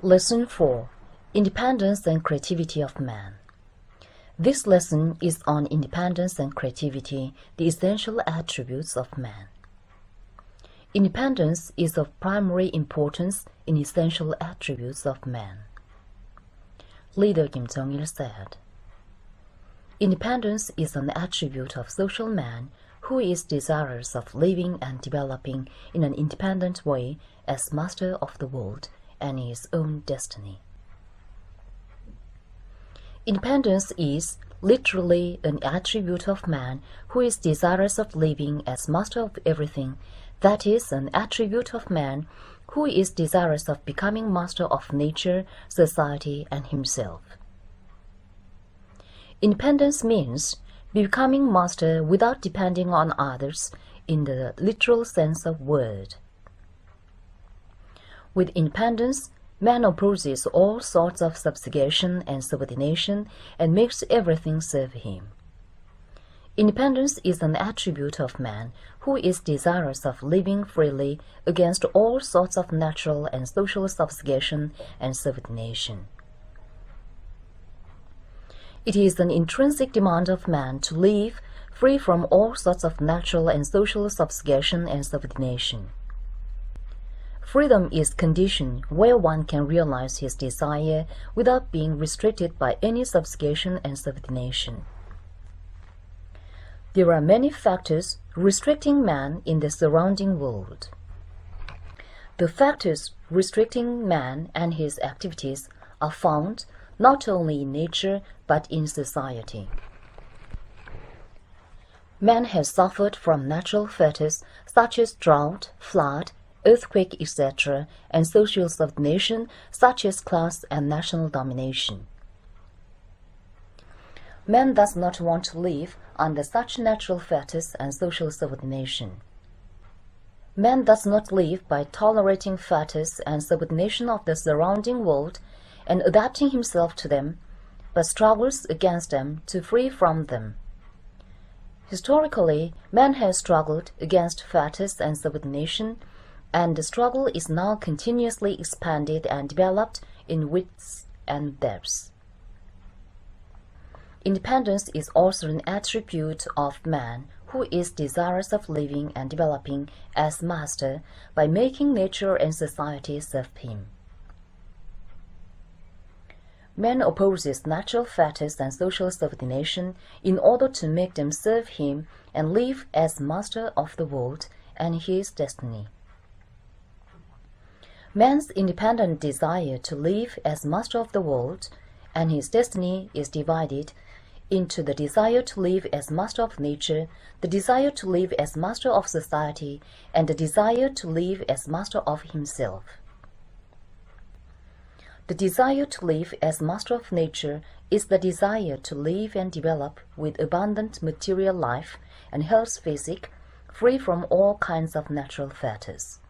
Lesson 4. Independence and Creativity of Man. This lesson is on independence and creativity, the essential attributes of man. Independence is of primary importance in essential attributes of man. Leader Kim Jong-il said, "Independence is an attribute of social man who is desirous of living and developing in an independent way as master of the world and his own destiny." Independence is literally an attribute of man who is desirous of living as master of everything, that is, an attribute of man who is desirous of becoming master of nature, society, and himself. Independence means becoming master without depending on others in the literal sense of word. With independence, man opposes all sorts of subjugation and subordination and makes everything serve him. Independence is an attribute of man who is desirous of living freely against all sorts of natural and social subjugation and subordination. It is an intrinsic demand of man to live free from all sorts of natural and social subjugation and subordination. Freedom is condition where one can realize his desire without being restricted by any subjugation and subordination. There are many factors restricting man in the surrounding world. The factors restricting man and his activities are found not only in nature but in society. Man has suffered from natural factors such as drought, flood, earthquake, etc., and social subordination such as class and national domination. Man does not want to live under such natural factors and social subordination. Man does not live by tolerating factors and subordination of the surrounding world and adapting himself to them, but struggles against them to free from them. Historically, man has struggled against factors and subordination, and the struggle is now continuously expanded and developed in widths and depths. Independence is also an attribute of man who is desirous of living and developing as master by making nature and society serve him. Man opposes natural factors and social subordination in order to make them serve him and live as master of the world and his destiny. Man's independent desire to live as master of the world and his destiny is divided into the desire to live as master of nature, the desire to live as master of society, and the desire to live as master of himself. The desire to live as master of nature is the desire to live and develop with abundant material life and health physique, free from all kinds of natural factors.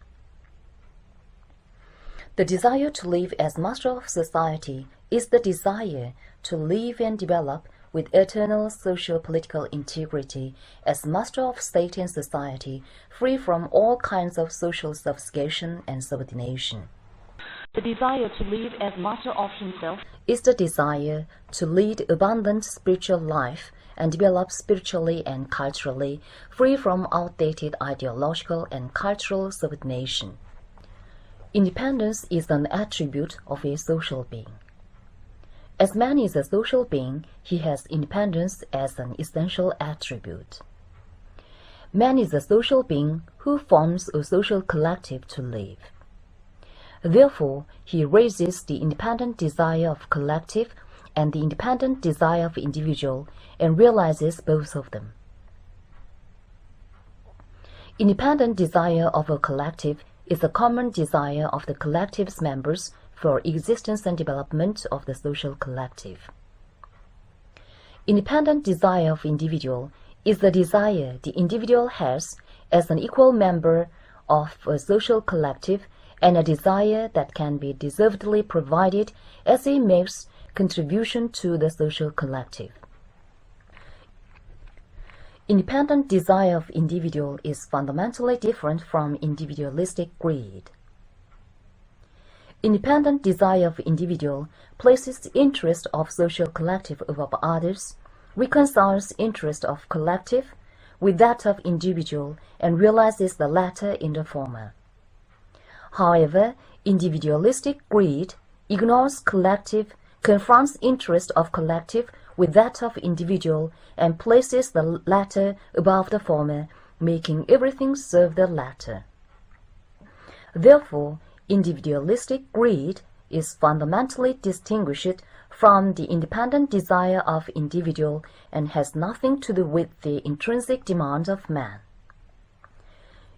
The desire to live as master of society is the desire to live and develop with eternal socio-political integrity as master of state and society, free from all kinds of social subjugation and subordination. The desire to live as master of himself is the desire to lead abundant spiritual life and develop spiritually and culturally, free from outdated ideological and cultural subordination. Independence is an attribute of a social being. As man is a social being, he has independence as an essential attribute. Man is a social being who forms a social collective to live. Therefore, he raises the independent desire of collective and the independent desire of individual and realizes both of them. Independent desire of a collective is a common desire of the collective's members for existence and development of the social collective. Independent desire of individual is the desire the individual has as an equal member of a social collective and a desire that can be deservedly provided as he makes contribution to the social collective. Independent desire of individual is fundamentally different from individualistic greed. Independent desire of individual places the interest of social collective above others, reconciles interest of collective with that of individual, and realizes the latter in the former. However, individualistic greed ignores collective, confronts interest of collective with that of individual, and places the latter above the former, making everything serve the latter. Therefore, individualistic greed is fundamentally distinguished from the independent desire of individual and has nothing to do with the intrinsic demand of man.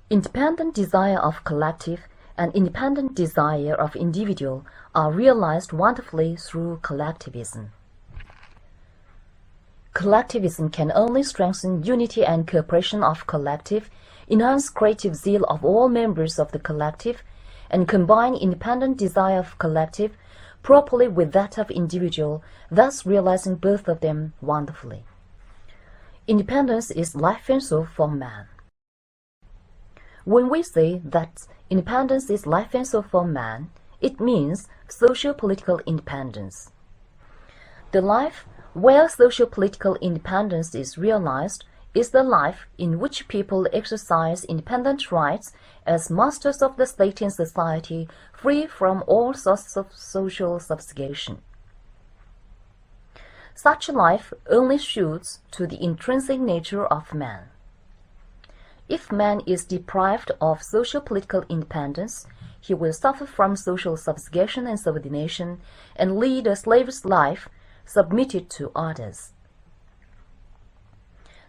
Independent desire of collective and independent desire of individual are realized wonderfully through collectivism. Collectivism can only strengthen unity and cooperation of collective, enhance creative zeal of all members of the collective, and combine independent desire of collective properly with that of individual, thus realizing both of them wonderfully. Independence is life and soul for man. When we say that independence is life and soul for man, it means socio-political independence. The life where socio-political independence is realized is the life in which people exercise independent rights as masters of the state and society, free from all sorts of social subjugation. Such a life only suits to the intrinsic nature of man. If man is deprived of socio-political independence, he will suffer from social subjugation and subordination, and lead a slave's life submitted to others.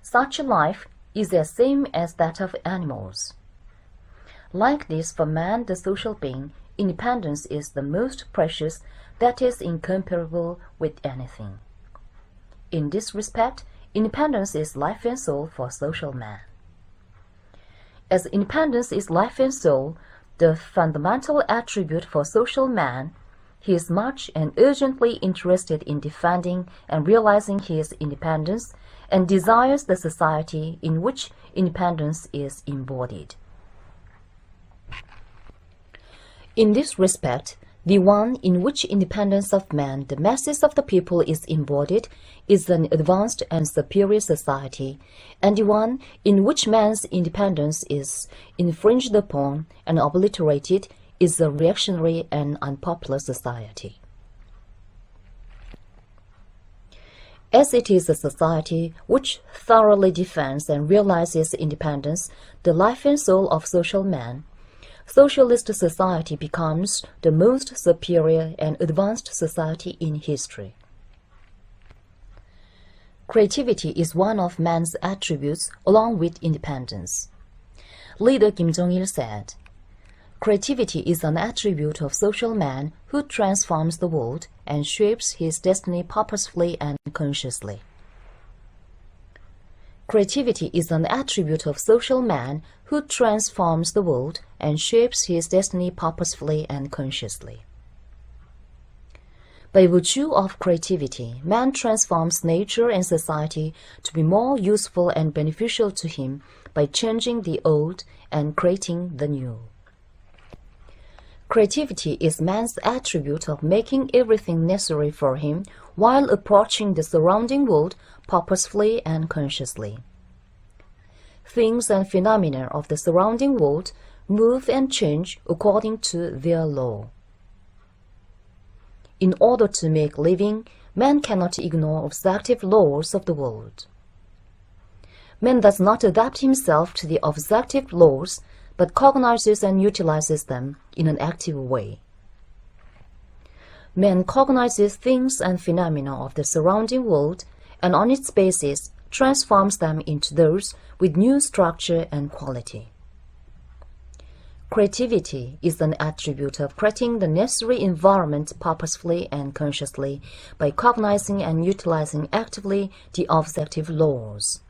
Such a life is the same as that of animals. Like this, for man, the social being, independence is the most precious, that is incomparable with anything. In this respect, independence is life and soul for social man. As independence is life and soul, the fundamental attribute for social man, he is much and urgently interested in defending and realizing his independence, and desires the society in which independence is embodied. In this respect, the one in which independence of man, the masses of the people, is embodied, is an advanced and superior society, and the one in which man's independence is infringed upon and obliterated is a reactionary and unpopular society. As it is a society which thoroughly defends and realizes independence, the life and soul of social man, socialist society becomes the most superior and advanced society in history. Creativity is one of man's attributes along with independence. Leader Kim Jong-il said, "Creativity is an attribute of social man who transforms the world and shapes his destiny purposefully and consciously." Creativity is an attribute of social man who transforms the world and shapes his destiny purposefully and consciously. By virtue of creativity, man transforms nature and society to be more useful and beneficial to him by changing the old and creating the new. Creativity is man's attribute of making everything necessary for him while approaching the surrounding world purposefully and consciously. Things and phenomena of the surrounding world move and change according to their law. In order to make living, man cannot ignore objective laws of the world. Man does not adapt himself to the objective laws, but cognizes and utilizes them in an active way. Man cognizes things and phenomena of the surrounding world, and on its basis transforms them into those with new structure and quality. Creativity is an attribute of creating the necessary environment purposefully and consciously by cognizing and utilizing actively the objective laws.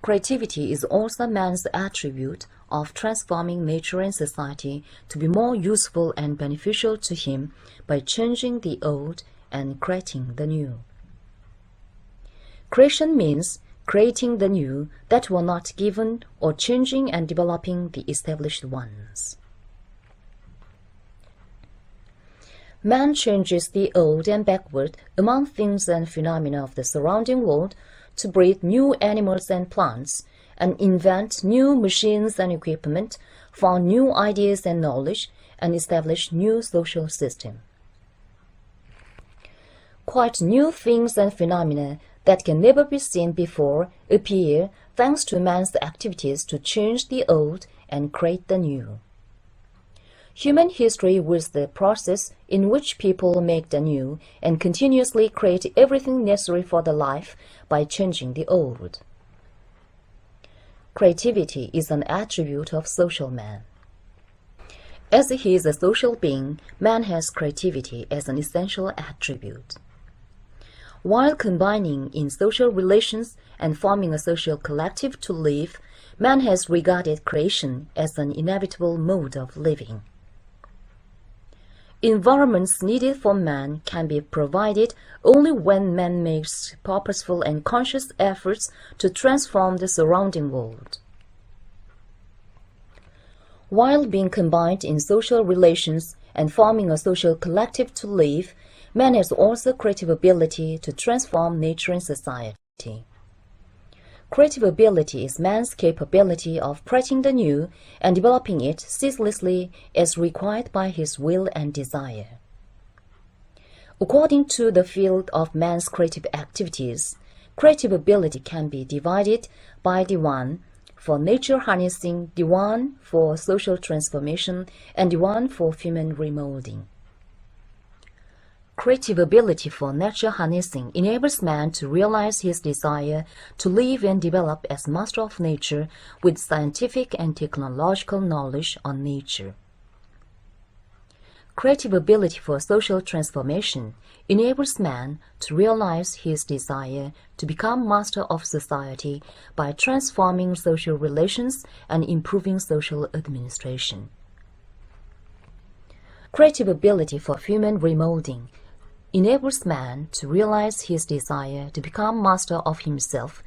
Creativity is also man's attribute of transforming nature and society to be more useful and beneficial to him by changing the old and creating the new. Creation means creating the new that were not given, or changing and developing the established ones. Man changes the old and backward among things and phenomena of the surrounding world to breed new animals and plants, and invent new machines and equipment, found new ideas and knowledge, and establish new social system. Quite new things and phenomena that can never be seen before appear thanks to man's activities to change the old and create the new. Human history was the process in which people make the new and continuously create everything necessary for the life by changing the old. Creativity is an attribute of social man. As he is a social being, man has creativity as an essential attribute. While combining in social relations and forming a social collective to live, man has regarded creation as an inevitable mode of living. Environments needed for man can be provided only when man makes purposeful and conscious efforts to transform the surrounding world. While being combined in social relations and forming a social collective to live, man has also creative ability to transform nature and society. Creative ability is man's capability of creating the new and developing it ceaselessly as required by his will and desire. According to the field of man's creative activities, creative ability can be divided by the one for nature harnessing, the one for social transformation, and the one for human remolding. Creative ability for nature harnessing enables man to realize his desire to live and develop as master of nature with scientific and technological knowledge on nature. Creative ability for social transformation enables man to realize his desire to become master of society by transforming social relations and improving social administration. Creative ability for human remolding enables man to realize his desire to become master of himself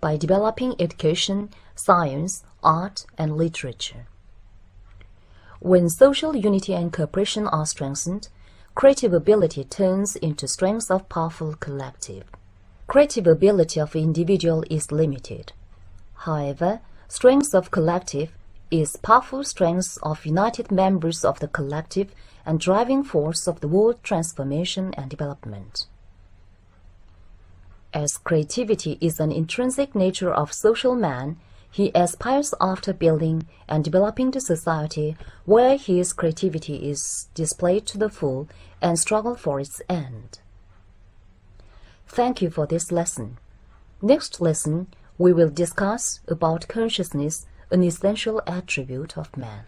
by developing education, science, art, and literature. When social unity and cooperation are strengthened, creative ability turns into strength of powerful collective. Creative ability of individual is limited. However, strength of collective is powerful strength of united members of the collective and driving force of the world transformation and development. As creativity is an intrinsic nature of social man, he aspires after building and developing the society where his creativity is displayed to the full and struggle for its end. Thank you for this lesson. Next lesson, we will discuss about consciousness, an essential attribute of man.